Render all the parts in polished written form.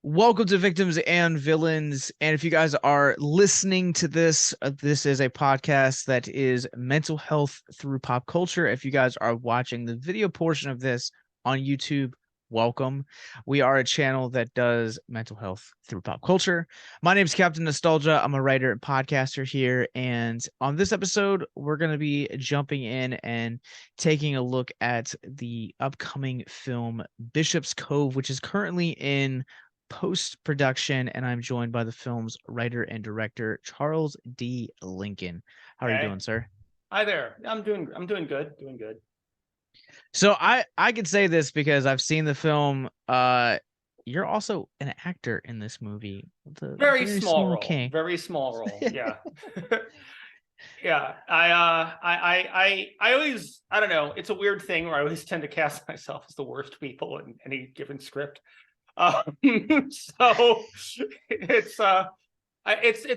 Welcome to Victims and Villains. And if you guys are listening to this, this is a podcast that is mental health through pop culture. If you guys are watching the video portion of this on YouTube, welcome. We are a channel that does mental health through pop culture. My name is Captain Nostalgia. I'm a writer and podcaster here. And on this episode, we're going to be jumping in and taking a look at the upcoming film Bishop's Cove, which is currently in post-production, and I'm joined by the film's writer and director, Charles D. Lincoln. How are you Hey, doing, sir? hi there. I'm doing good. Doing good. So I could say this because I've seen the film. You're also an actor in this movie, the Very very small small role. King. Very small role. Yeah. Yeah. I always, I don't know. It's a weird thing where I always tend to cast myself as the worst people in any given script. Um, so it's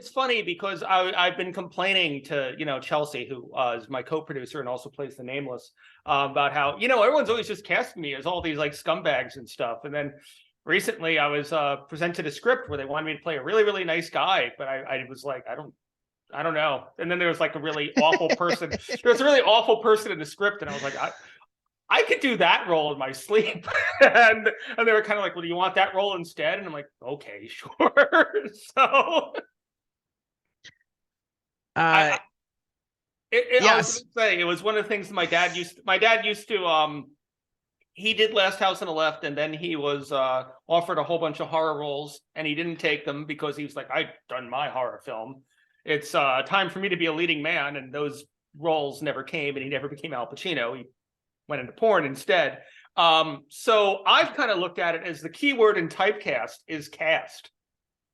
funny because I've been complaining to Chelsea, who is my co-producer and also plays the Nameless, about how everyone's always just casting me as all these like scumbags and stuff. And then recently I was presented a script where they wanted me to play a really really nice guy, but I was like I don't know. And then there was like a really awful person. There was a really awful person in the script, and I was like I could do that role in my sleep. and they were kind of like, well, do you want that role instead? And I'm like, okay, sure. So Uh, I I was yes. going to say it was one of the things my dad used to he did Last House on the Left, and then he was offered a whole bunch of horror roles, and he didn't take them because he was like, I've done my horror film. It's time for me to be a leading man, and those roles never came, and he never became Al Pacino. He went into porn instead. So I've kind of looked at it as the key word in typecast is cast.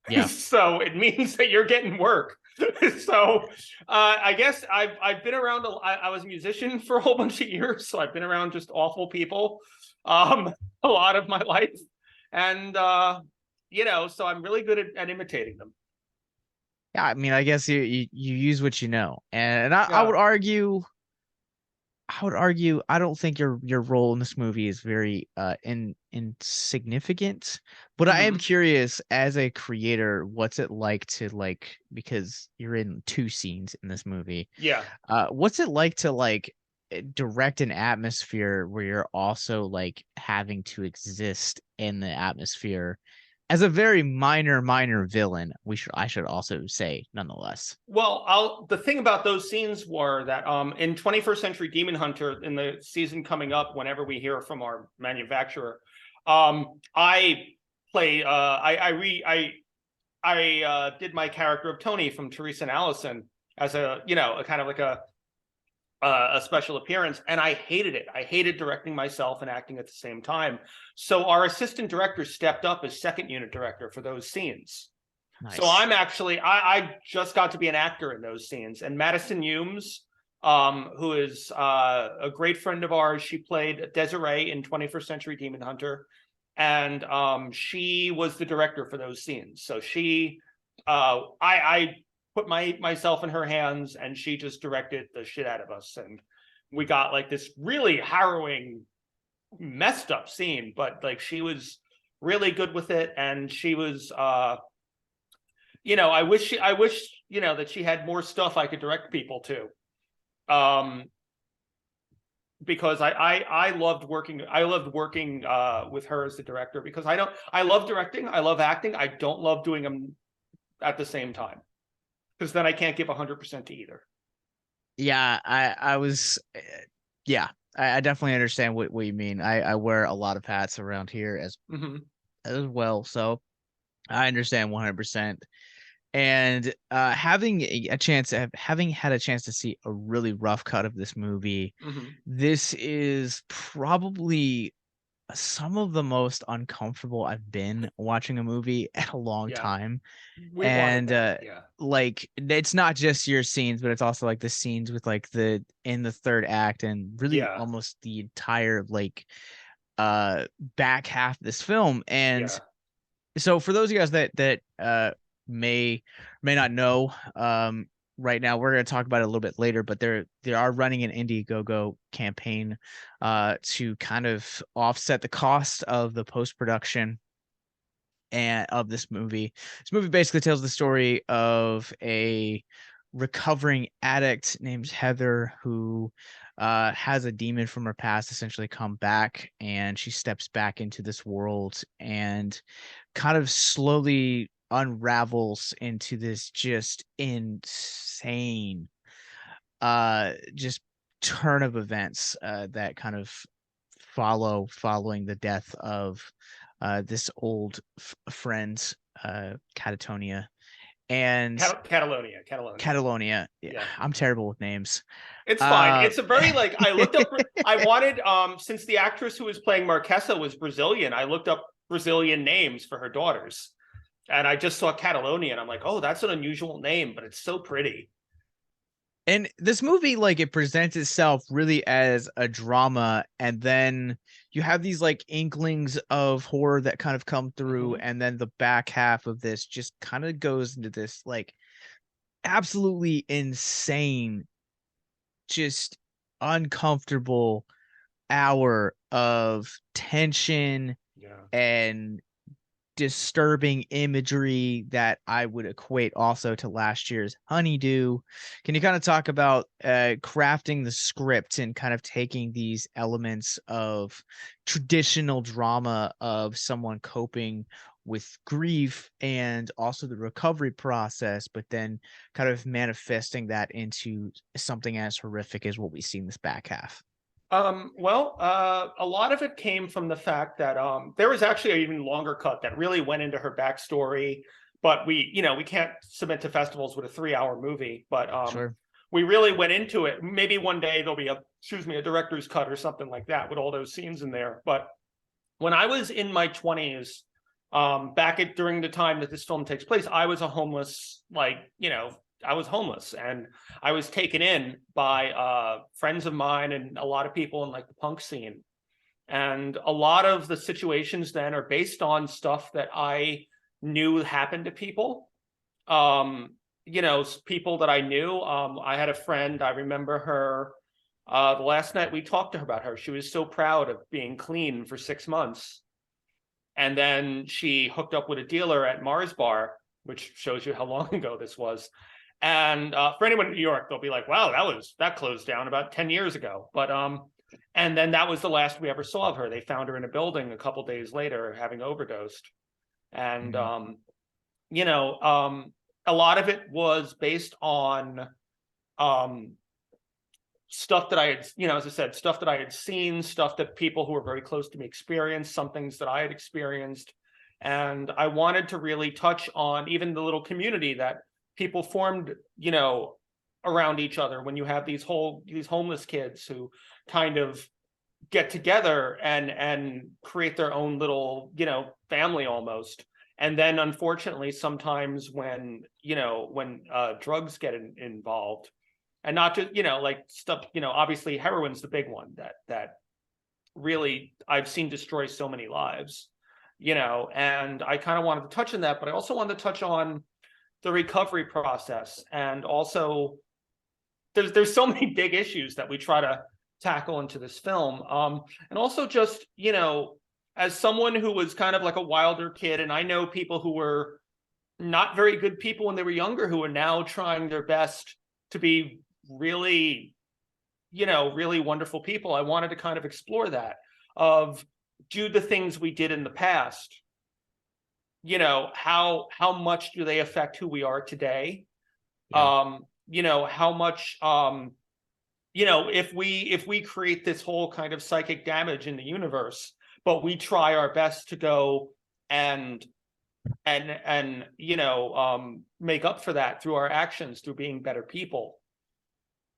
Yeah. So it means that you're getting work. So I guess I've been around. I was a musician for a whole bunch of years, so I've been around just awful people a lot of my life, and so I'm really good at imitating them. Yeah. I mean, I guess you use what you know, and I Yeah. would argue. I don't think your role in this movie is very insignificant, but I am Mm-hmm. curious as a creator, what's it like to like because you're in two scenes in this movie. Yeah. What's it like to like direct an atmosphere where you're also like having to exist in the atmosphere as a very minor villain, I should also say nonetheless. Well, the thing about those scenes were that in 21st Century Demon Hunter, in the season coming up, whenever we hear from our manufacturer, I play I did my character of Tony from Teresa and Allison as a kind of like a special appearance, and I hated it. I hated directing myself and acting at the same time. So our assistant director stepped up as second unit director for those scenes. So Nice. I'm actually I just got to be an actor in those scenes. And Madison Humes, who is a great friend of ours, she played Desiree in 21st Century Demon Hunter, and she was the director for those scenes. So I put myself in her hands, and she just directed the shit out of us, and we got like this really harrowing, messed up scene. But like she was really good with it, and she was I wish that she had more stuff I could direct people to, um because I loved working with her as the director, because I love directing, I love acting, I don't love doing them at the same time, because then I can't give 100% to either. Yeah, I was yeah, I definitely understand what you mean. I wear a lot of hats around here Mm-hmm. as well, so I understand 100%. And having a chance having had a chance to see a really rough cut of this movie, Mm-hmm. this is probably some of the most uncomfortable I've been watching a movie in a long Yeah, time. we wanted And that. Yeah. like it's not just your scenes, but it's also like the scenes with like the in the third act and really Yeah. almost the entire like uh back half of this film. And Yeah. so for those of you guys that may not know, right now we're going to talk about it a little bit later, but they are running an Indiegogo campaign to kind of offset the cost of the post production. and of this movie. This movie basically tells the story of a recovering addict named Heather who has a demon from her past essentially come back, and she steps back into this world and kind of slowly unravels into this just insane just turn of events that kind of following the death of this old friend, Catatonia, and Catalonia. Catalonia. Yeah, Yeah. I'm terrible with names. It's fine. Uh, It's a very like I looked up. I wanted since the actress who was playing Marquesa was Brazilian, I looked up Brazilian names for her daughters, and I just saw Catalonia, and I'm like, oh, that's an unusual name, but it's so pretty. and this movie, like, it presents itself really as a drama, and then you have these like inklings of horror that kind of come through, and then the back half of this just kind of goes into this like absolutely insane, just uncomfortable hour of tension Yeah. and disturbing imagery that I would equate also to last year's Honeydew. Can you kind of talk about crafting the script and kind of taking these elements of traditional drama of someone coping with grief and also the recovery process, but then kind of manifesting that into something as horrific as what we see in this back half? A lot of it came from the fact that there was actually an even longer cut that really went into her backstory, but we can't submit to festivals with a 3-hour movie, but Sure. we really went into it. Maybe one day there'll be a director's cut or something like that with all those scenes in there. But when I was in my 20s, during the time that this film takes place, I was a homeless, I was homeless, and I was taken in by friends of mine and a lot of people in like the punk scene. And a lot of the situations then are based on stuff that I knew happened to people. People that I knew. I had a friend, I remember her. The last night we talked to her about her, she was so proud of being clean for 6 months. And then she hooked up with a dealer at Mars Bar, which shows you how long ago this was. And for anyone in New York, they'll be like, wow, that closed down about 10 years ago. But and then that was the last we ever saw of her. They found her in a building a couple days later having overdosed. And Mhm. a lot of it was based on stuff that I had, as I said, stuff that I had seen, stuff that people who were very close to me experienced, some things that I had experienced. And I wanted to really touch on even the little community that people formed, around each other when you have these homeless kids who kind of get together and create their own little, family almost. And then unfortunately, sometimes when drugs get involved, and not just like stuff, obviously heroin's the big one that really I've seen destroy so many lives, and I kind of wanted to touch on that, but I also wanted to touch on the recovery process. And also there's so many big issues that we try to tackle into this film. And also just, as someone who was kind of like a wilder kid, and I know people who were not very good people when they were younger who are now trying their best to be really, really wonderful people. I wanted to kind of explore that of, do the things we did in the past, how much do they affect who we are today? Yeah. How much if we create this whole kind of psychic damage in the universe, but we try our best to go and make up for that through our actions, through being better people,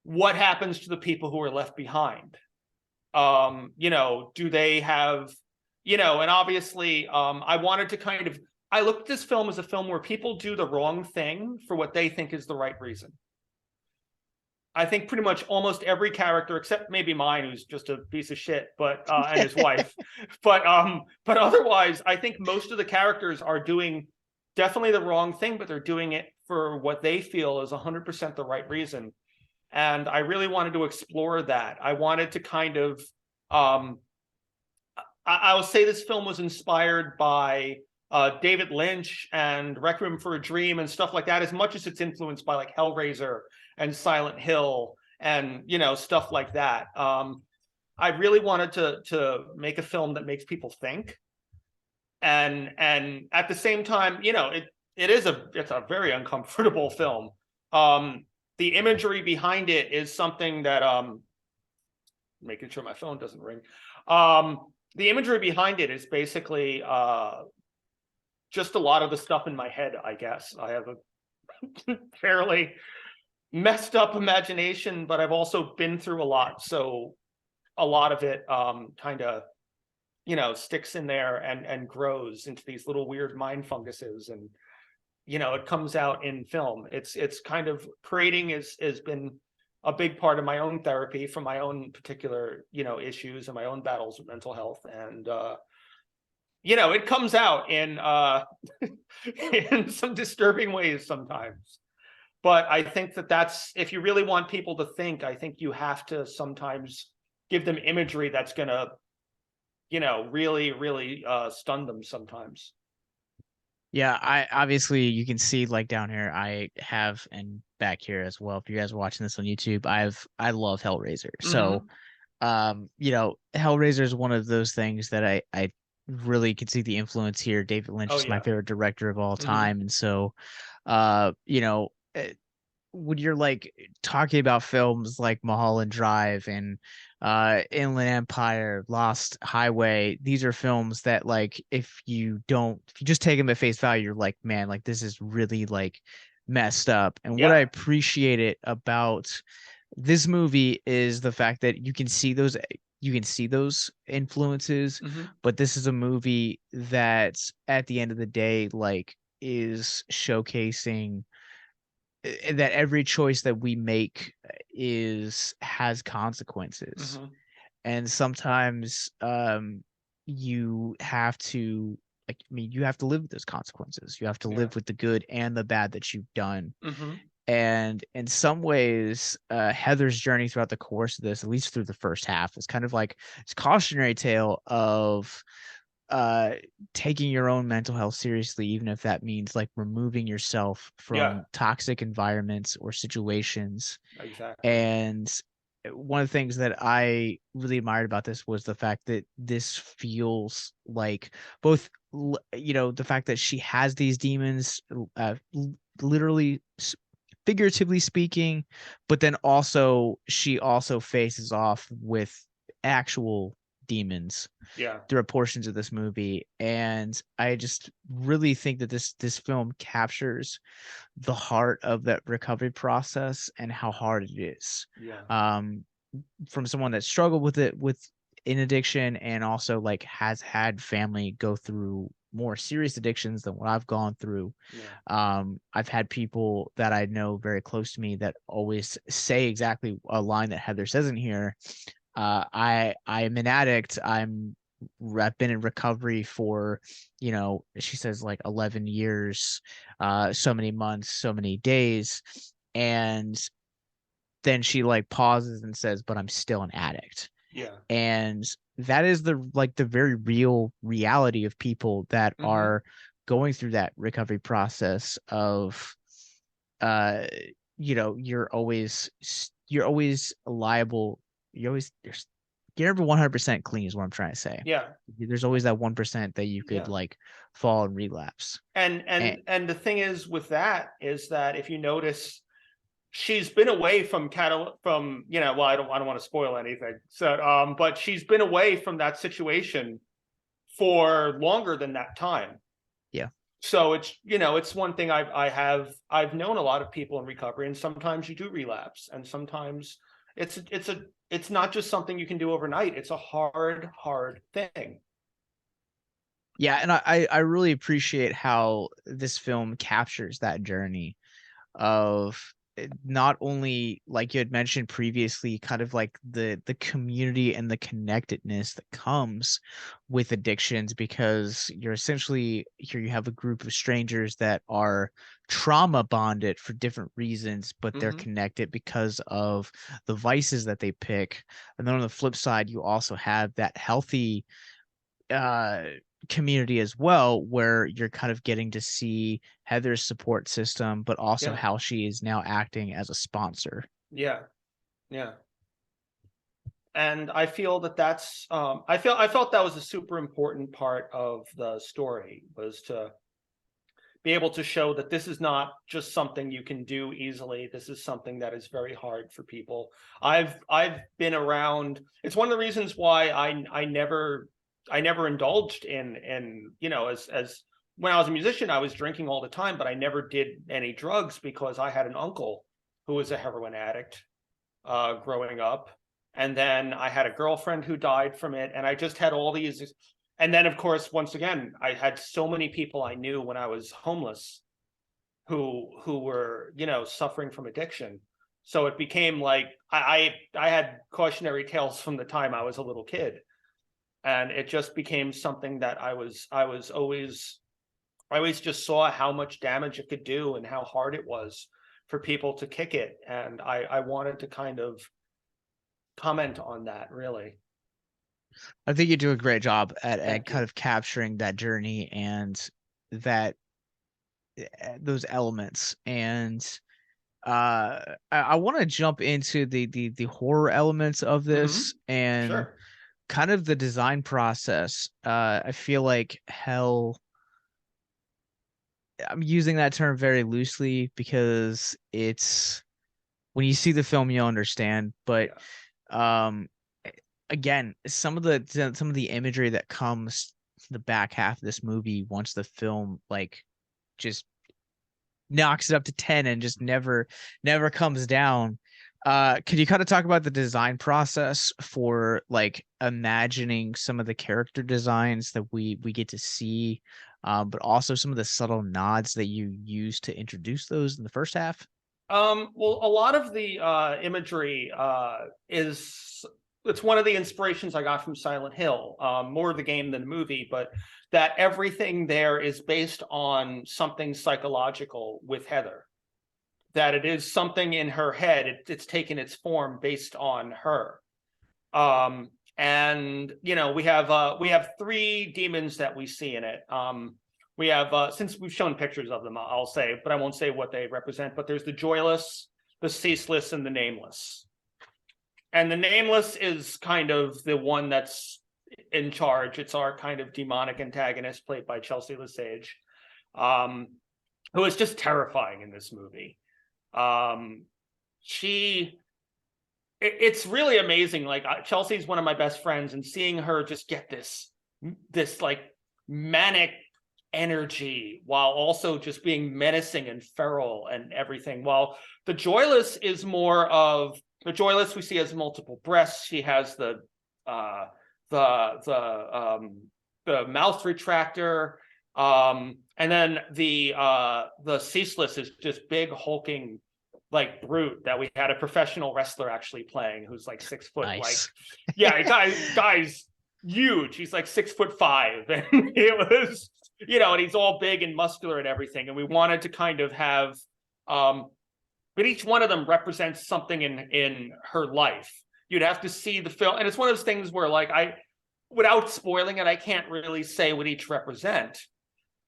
what happens to the people who are left behind? Do they have, and obviously, I looked at this film as a film where people do the wrong thing for what they think is the right reason. I think pretty much almost every character, except maybe mine, who's just a piece of shit, and his wife, but otherwise, I think most of the characters are doing definitely the wrong thing, but they're doing it for what they feel is 100% the right reason. And I really wanted to explore that. I wanted to kind of, I will say this film was inspired by David Lynch and Requiem for a Dream and stuff like that, as much as it's influenced by like Hellraiser and Silent Hill and stuff like that. I really wanted to make a film that makes people think, and at the same time, it's a very uncomfortable film. The imagery behind it is something that making sure my phone doesn't ring. The imagery behind it is basically just a lot of the stuff in my head, I guess. I have a fairly messed up imagination, but I've also been through a lot. So a lot of it kind of, sticks in there and grows into these little weird mind funguses. And, it comes out in film. It's kind of creating has been a big part of my own therapy for my own particular, issues and my own battles with mental health. And, it comes out in in some disturbing ways sometimes. But I think that's, if you really want people to think, I think you have to sometimes give them imagery that's gonna, really, really stun them sometimes. Yeah, I obviously you can see like down here I have, and back here as well. If you guys are watching this on YouTube, I love Hellraiser. So Mm-hmm. Hellraiser is one of those things that I really can see the influence here. David Lynch Oh is my yeah. favorite director of all Mm-hmm. time, and so when you're like talking about films like Mulholland Drive and Inland Empire, Lost Highway, these are films that like if you just take them at face value, you're like, man, like this is really like messed up. And what I Yeah. appreciate it about this movie is the fact that you can see those influences, Mm-hmm. but this is a movie that at the end of the day like is showcasing that every choice that we make is has consequences, Mm-hmm. and sometimes you have to, like, I mean, you have to live with those consequences. You have to Yeah. live with the good and the bad that you've done. Mm-hmm. And in some ways, Heather's journey throughout the course of this, at least through the first half, is kind of like it's cautionary tale of uh taking your own mental health seriously, even if that means like removing yourself Yeah. from toxic environments or situations. Exactly. And one of the things that I really admired about this was the fact that this feels like both the fact that she has these demons, literally, figuratively speaking, but then also she also faces off with actual demons Yeah. throughout portions of this movie. And I just really think that this film captures the heart of that recovery process and how hard it is. Yeah. um from someone that struggled with it with in addiction, and also like has had family go through more serious addictions than what I've gone through. Yeah. I've had people that I know very close to me that always say exactly a line that Heather says in here. I am an addict. I've been in recovery for, she says like 11 years, so many months, so many days. And then she like pauses and says, but I'm still an addict. Yeah. And that is the very real reality of people that Mm-hmm. are going through that recovery process of, uh, you're always liable. You're never 100% clean is what I'm trying to say. Yeah. There's always that 1% that you could Yeah. like fall and relapse. And And and the thing is with that is that if you notice, she's been away from well, I don't want to spoil anything. So but she's been away from that situation for longer than that time. yeah. So it's one thing I've known a lot of people in recovery, and sometimes you do relapse, and sometimes it's not just something you can do overnight. It's a hard thing. Yeah, and I really appreciate how this film captures that journey of, not only like you had mentioned previously, kind of like the community and the connectedness that comes with addictions, because you're essentially here, you have a group of strangers that are trauma bonded for different reasons, but they're Mm-hmm. connected because of the vices that they pick. And then on the flip side, you also have that healthy uh community as well, where you're kind of getting to see Heather's support system, but also Yeah. how she is now acting as a sponsor. Yeah. Yeah. And I feel that that's I felt that was a super important part of the story, was to be able to show that this is not just something you can do easily. This is something that is very hard for people. I've been around. It's one of the reasons why I never indulged in, you know, as when I was a musician, I was drinking all the time, but I never did any drugs because I had an uncle who was a heroin addict growing up. And then I had a girlfriend who died from it. And I just had all these. And then, of course, once again, I had so many people I knew when I was homeless who were, you know, suffering from addiction. So it became like I had cautionary tales from the time I was a little kid. And it just became something that I always just saw how much damage it could do and how hard it was for people to kick it. And I wanted to kind of comment on that, really. I think you do a great job at Thank kind you. of capturing that journey and that those elements. And I want to jump into the horror elements of Mm-hmm. this and Sure. kind of the design process. I feel like hell. I'm using that term very loosely because it's when you see the film you'll understand. But Yeah. um, again, some of the imagery that comes to the back half of this movie once the film like just knocks it up to 10 and just never comes down. Could you kind of talk about the design process for like imagining some of the character designs that we get to see, but also some of the subtle nods that you use to introduce those in the first half? Well, a lot of the imagery is it's one of the inspirations I got from Silent Hill, more the game than the movie, but that everything there is based on something psychological with Heather. That it is something in her head. It's taken its form based on her. And you know, we have three demons that we see in it. We have since we've shown pictures of them, I'll say, but I won't say what they represent. But there's the joyless, the ceaseless, and the nameless. And the nameless is kind of the one that's in charge. It's our kind of demonic antagonist, played by Chelsea Lesage, um, who is just terrifying in this movie. She It's really amazing. Like Chelsea's one of my best friends, and seeing her just get this like manic energy while also just being menacing and feral and everything. While the joyless is more of the joyless we see has multiple breasts. She has uh the mouth retractor. And then the ceaseless is just big hulking like brute that we had a professional wrestler actually playing, who's like 6 foot, like, Nice. yeah, guy's huge. He's like 6'5", and it was, you know, and he's all big and muscular and everything. And we wanted to kind of have, but each one of them represents something in her life. You'd have to see the film, and it's one of those things where, like, without spoiling it, I can't really say what each represent.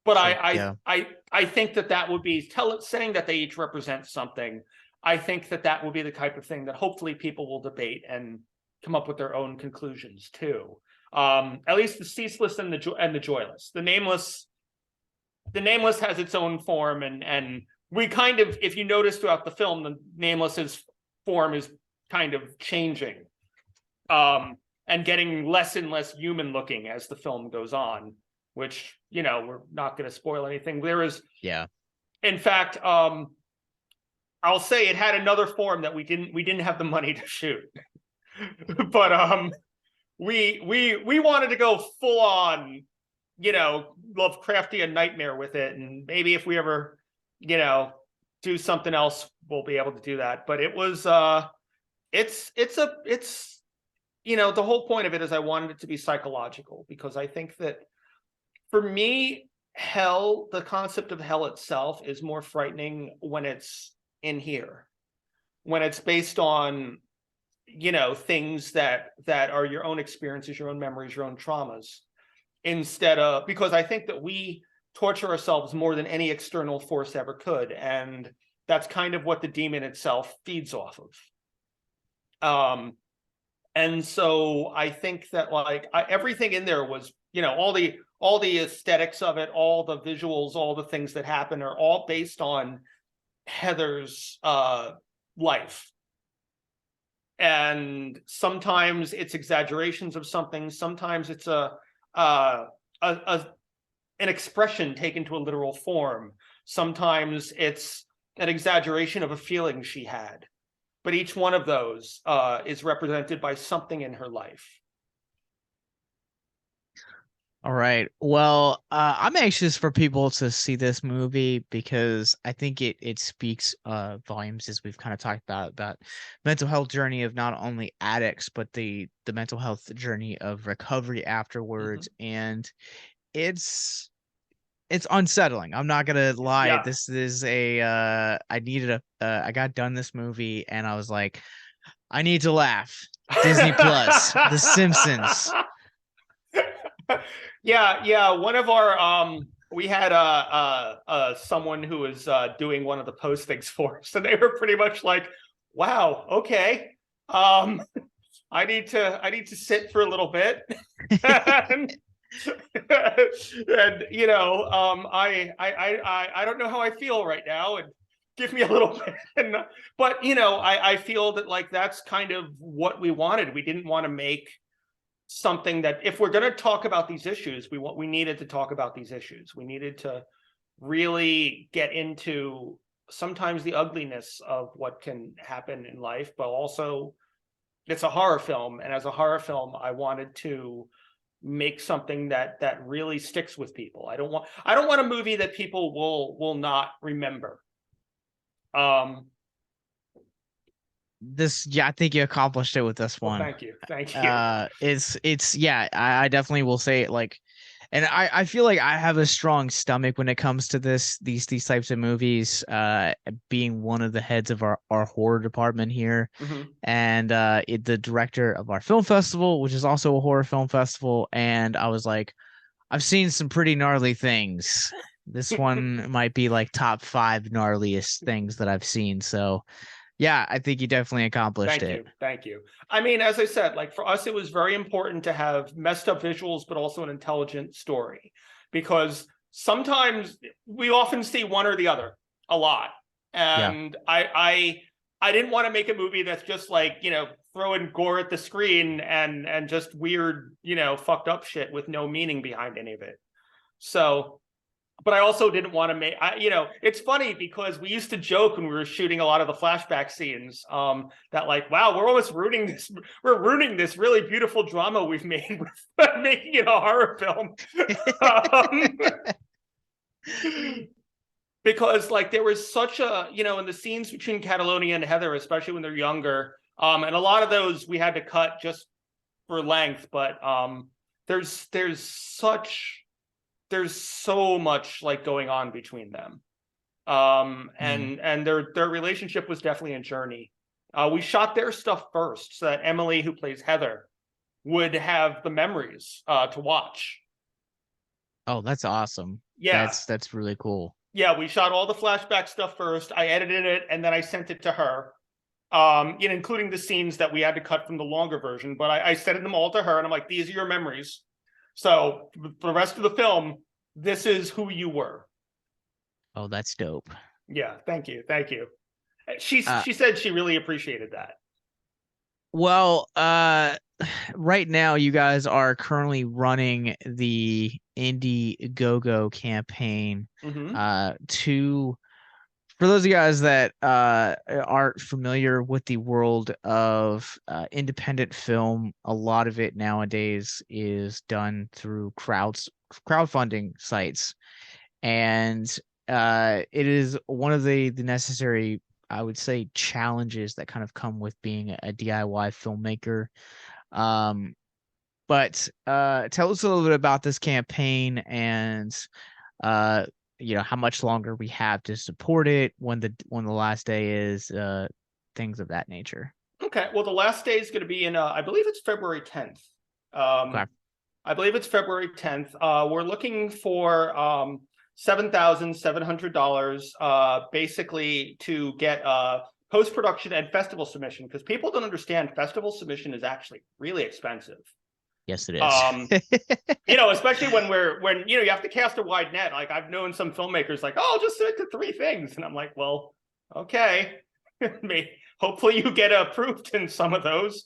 But Sure. Yeah. I think that would be saying that they each represent something. I think that would be the type of thing that hopefully people will debate and come up with their own conclusions too. At least the ceaseless and the joyless. The nameless has its own form, and we kind of, if you notice throughout the film, the nameless's form is kind of changing, and getting less and less human looking as the film goes on, which, you know, we're not going to spoil anything. There is, Yeah. in fact, I'll say it had another form that we didn't have the money to shoot, but we wanted to go full on, you know, Lovecraftian nightmare with it, and maybe if we ever, you know, do something else, we'll be able to do that. But it was it's you know, the whole point of it is I wanted it to be psychological, because I think that for me, hell, the concept of hell itself is more frightening when it's in here, when it's based on, you know, things that are your own experiences, your own memories, your own traumas. instead of, because I think that we torture ourselves more than any external force ever could, and that's kind of what the demon itself feeds off of. And so I think that like everything in there was, all the aesthetics of it, all the visuals, all the things that happen are all based on Heather's life. And sometimes it's exaggerations of something, sometimes it's an expression taken to a literal form, sometimes it's an exaggeration of a feeling she had, but each one of those is represented by something in her life. All right. Well, I'm anxious for people to see this movie because I think it speaks volumes, as we've kind of talked about mental health journey of not only addicts but the mental health journey of recovery afterwards, and it's unsettling. I'm not gonna lie. Yeah. This is I got done this movie and I was like, I need to laugh. Disney Plus, The Simpsons. Yeah. One of our we had someone who was doing one of the postings for us, and they were pretty much like, "Wow, okay, I need to sit for a little bit." and, and I don't know how I feel right now, and give me a little bit. But I feel that like that's kind of what we wanted. We didn't want to make something that, if we're going to talk about these issues, we needed to talk about these issues. We needed to really get into sometimes the ugliness of what can happen in life, but also it's a horror film, and as a horror film, I wanted to make something that really sticks with people. I don't want a movie that people will not remember. I think you accomplished it with this Well, one. thank you. It's yeah, I definitely will say it, like, and I feel like I have a strong stomach when it comes to these types of movies, being one of the heads of our horror department here, and the director of our film festival, which is also a horror film festival, and I was like, I've seen some pretty gnarly things. This one might be like top 5 gnarliest things that I've seen. So yeah, I think you definitely accomplished it. Thank you. I mean, as I said, like for us, it was very important to have messed up visuals, but also an intelligent story, because sometimes we often see one or the other a lot. Yeah. And I didn't want to make a movie that's just like, throwing gore at the screen and just weird, fucked up shit with no meaning behind any of it. So, but I also didn't want to make, it's funny because we used to joke when we were shooting a lot of the flashback scenes, that like, wow, we're almost ruining this really beautiful drama we've made with making it a horror film. Because like there was such a, in the scenes between Catalonia and Heather, especially when they're younger, and a lot of those we had to cut just for length, but there's so much like going on between them, and their relationship was definitely a journey. We shot their stuff first so that Emily, who plays Heather, would have the memories to watch. Oh, that's awesome. Yeah, That's really cool. yeah, we shot all the flashback stuff first. I edited it and then I sent it to her, including the scenes that we had to cut from the longer version. But I sent them all to her, and I'm like, these are your memories. So for the rest of the film, this is who you were. Oh, that's dope. Yeah, thank you. She said she really appreciated that. Well, right now you guys are currently running the Indiegogo campaign. For those of you guys that aren't familiar with the world of independent film, a lot of it nowadays is done through crowdfunding sites, and it is one of the necessary, I would say, challenges that kind of come with being a DIY filmmaker. But tell us a little bit about this campaign, and how much longer we have to support it, when the last day is, things of that nature. Okay, well, the last day is going to be in I believe it's February 10th. Okay. I believe it's February 10th. We're looking for $7,700 basically to get post-production and festival submission, because people don't understand festival submission is actually really expensive. Yes, it is. Especially when you have to cast a wide net. Like, I've known some filmmakers like, oh, I'll just submit to 3 things. And I'm like, well, okay. Hopefully you get approved in some of those.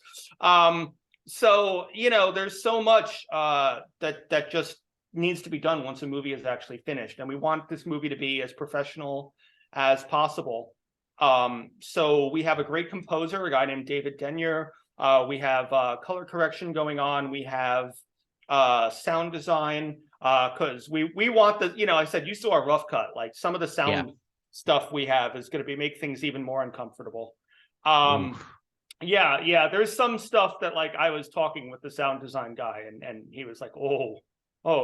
So, there's so much that just needs to be done once a movie is actually finished. And we want this movie to be as professional as possible. So we have a great composer, a guy named David Denyer. We have color correction going on. We have sound design, because we want the, I said, you saw our rough cut. Like, some of the sound stuff we have is going to make things even more uncomfortable. Yeah, there's some stuff that, like, I was talking with the sound design guy, and he was like, oh,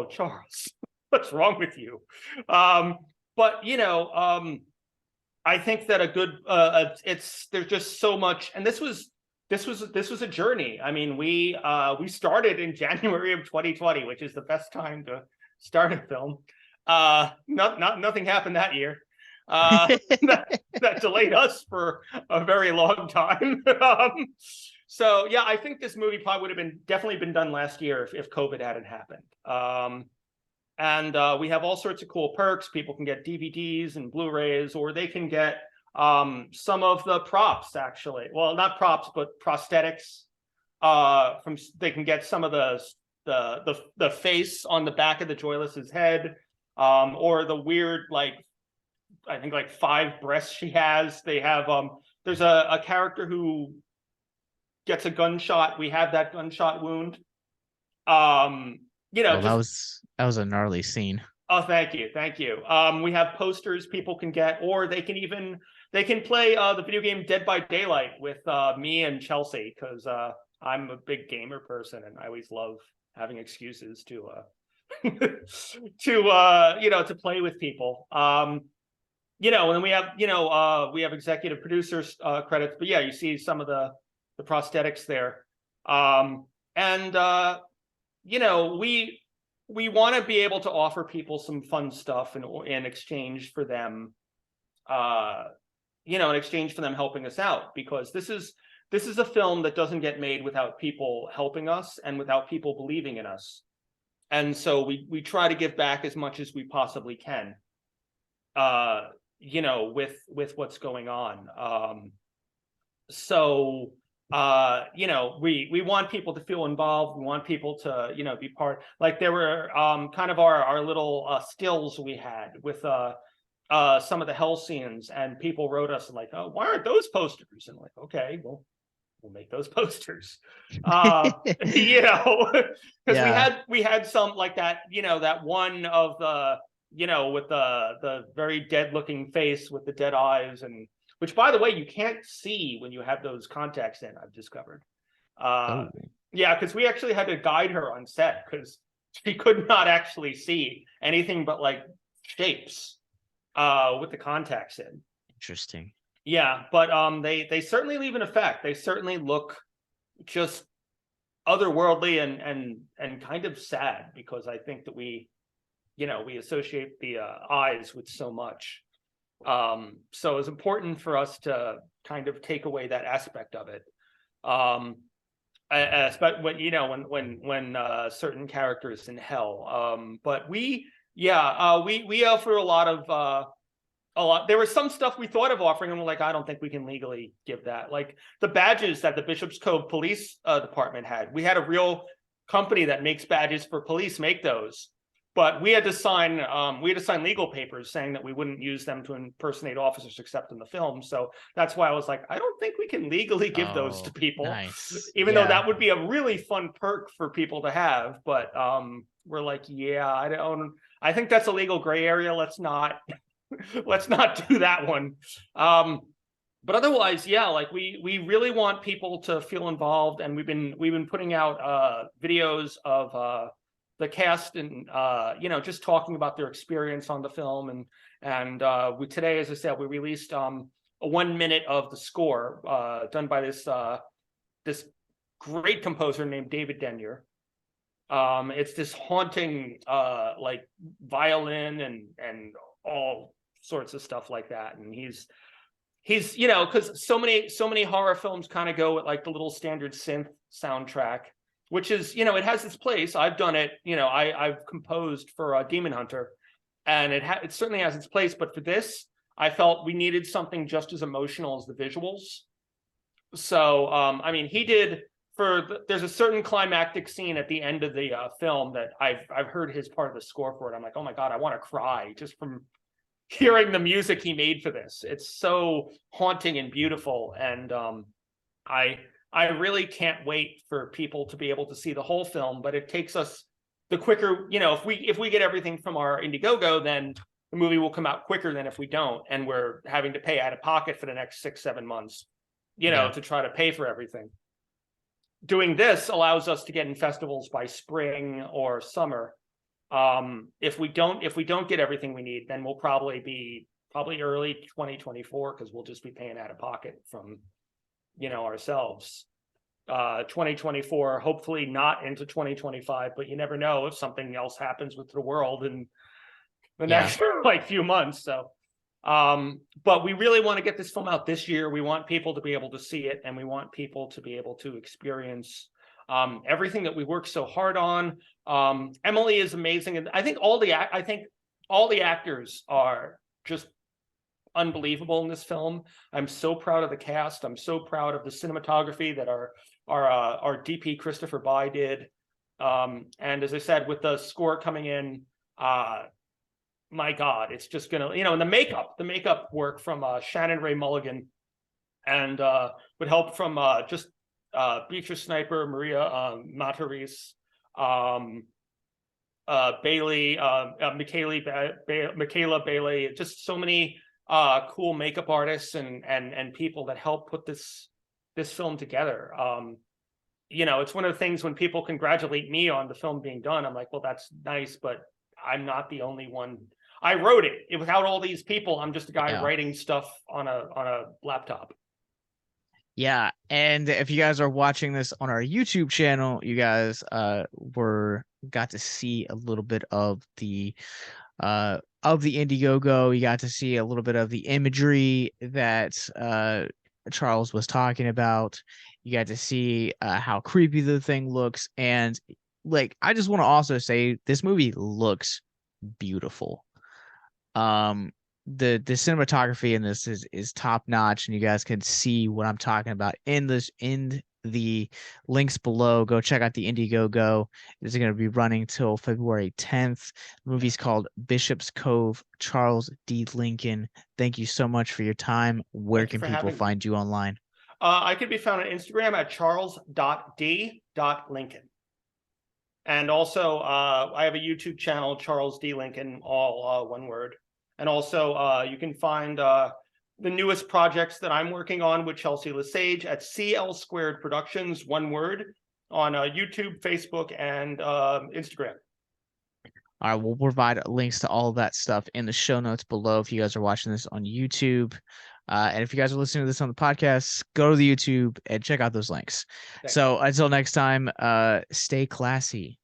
Charles, what's wrong with you? But I think that a good there's just so much, and this was a journey. I mean, we started in January of 2020, which is the best time to start a film. Nothing happened that year. That delayed us for a very long time. So yeah, I think this movie probably would have definitely been done last year if COVID hadn't happened. And we have all sorts of cool perks. People can get DVDs and Blu-rays, or they can get some of the props, actually. Well, not props, but prosthetics. They can get some of the face on the back of the Joyless's head, or the weird, like, I think like 5 breasts she has. They have there's a character who gets a gunshot. We have that gunshot wound. Well, that was a gnarly scene. Oh, thank you. We have posters people can get, or they can play the video game Dead by Daylight with me and Chelsea, because I'm a big gamer person and I always love having excuses to to play with people. And then we have executive producers credits, but yeah, you see some of the prosthetics there. We want to be able to offer people some fun stuff in exchange for them, in exchange for them helping us out, because this is a film that doesn't get made without people helping us and without people believing in us. And so we try to give back as much as we possibly can, with what's going on. We want people to feel involved. We want people to, be part. Like, there were kind of our little stills we had with some of the hell scenes, and people wrote us like, oh, why aren't those posters? And like, okay, well, we'll make those posters. Because we had some like that, that one of the, with the very dead looking face with the dead eyes, and which, by the way, you can't see when you have those contacts in, I've discovered. Yeah, because we actually had to guide her on set, because she could not actually see anything but like shapes with the contacts in. Interesting. Yeah, but they certainly leave an effect. They certainly look just otherworldly and kind of sad, because I think that we associate the eyes with so much. So it's important for us to kind of take away that aspect of it. Especially when certain characters in hell. But we offer a lot. There was some stuff we thought of offering, and we're like, I don't think we can legally give that. Like the badges that the Bishop's Cove Police Department had. We had a real company that makes badges for police make those. But we had to sign legal papers saying that we wouldn't use them to impersonate officers except in the film. So that's why I was like, I don't think we can legally give those to people. Nice. Even though that would be a really fun perk for people to have. But we're like, I think that's a legal gray area. Let's not do that one. But otherwise, like we really want people to feel involved, and we've been putting out videos of the cast, and just talking about their experience on the film, and today, as I said, we released a 1 minute of the score done by this great composer named David Denyer. It's this haunting like violin and all sorts of stuff like that. And he's because so many horror films kind of go with like the little standard synth soundtrack, which is it has its place. I've done it. I've composed for Demon Hunter, and it certainly has its place. But for this, I felt we needed something just as emotional as the visuals. So I mean, he did there's a certain climactic scene at the end of the film that I've heard his part of the score for it. I'm like, oh my god, I want to cry just from hearing the music he made for this. It's so haunting and beautiful, and I I really can't wait for people to be able to see the whole film. But it takes us the quicker, if we get everything from our Indiegogo, then the movie will come out quicker than if we don't, and we're having to pay out of pocket for the next 6-7 months, Yeah. to try to pay for everything. Doing this allows us to get in festivals by spring or summer. If we don't get everything we need, then we'll probably be early 2024, because we'll just be paying out of pocket from ourselves. 2024, hopefully not into 2025, but you never know if something else happens with the world in the next like few months. So but we really want to get this film out this year. We want people to be able to see it, and we want people to be able to experience everything that we worked so hard on. Emily is amazing, and I think all the actors are just unbelievable in this film. I'm so proud of the cast. I'm so proud of the cinematography that our DP Christopher Bai did. And as I said, with the score coming in, my God, it's just gonna, and the makeup work from Shannon Ray Mulligan, and with help from just Beatrice Sniper, Maria Mataris, Bailey, Michaela Bailey, just so many cool makeup artists and people that help put this film together. It's one of the things when people congratulate me on the film being done, I'm like, well, that's nice, but I'm not the only one. I wrote it without all these people. I'm just a guy writing stuff on a laptop. Yeah, and if you guys are watching this on our YouTube channel, you guys got to see a little bit of the Indiegogo. You got to see a little bit of the imagery that Charles was talking about. You got to see how creepy the thing looks, and like I just want to also say this movie looks beautiful. The cinematography in this is top notch, and you guys can see what I'm talking about in the links below. Go check out the Indiegogo. It's going to be running till February 10th. The movie's called Bishop's Cove. Charles D. Lincoln, thank you so much for your time. Where can people find you online? I could be found on Instagram at charles.d.lincoln. And also, I have a YouTube channel, Charles D. Lincoln, all one word. And also, you can find the newest projects that I'm working on with Chelsea Lesage at CL Squared Productions, one word, on YouTube, Facebook, and Instagram. All right, we'll provide links to all of that stuff in the show notes below if you guys are watching this on YouTube. And if you guys are listening to this on the podcast, go to the YouTube and check out those links. Thanks. So until next time, stay classy.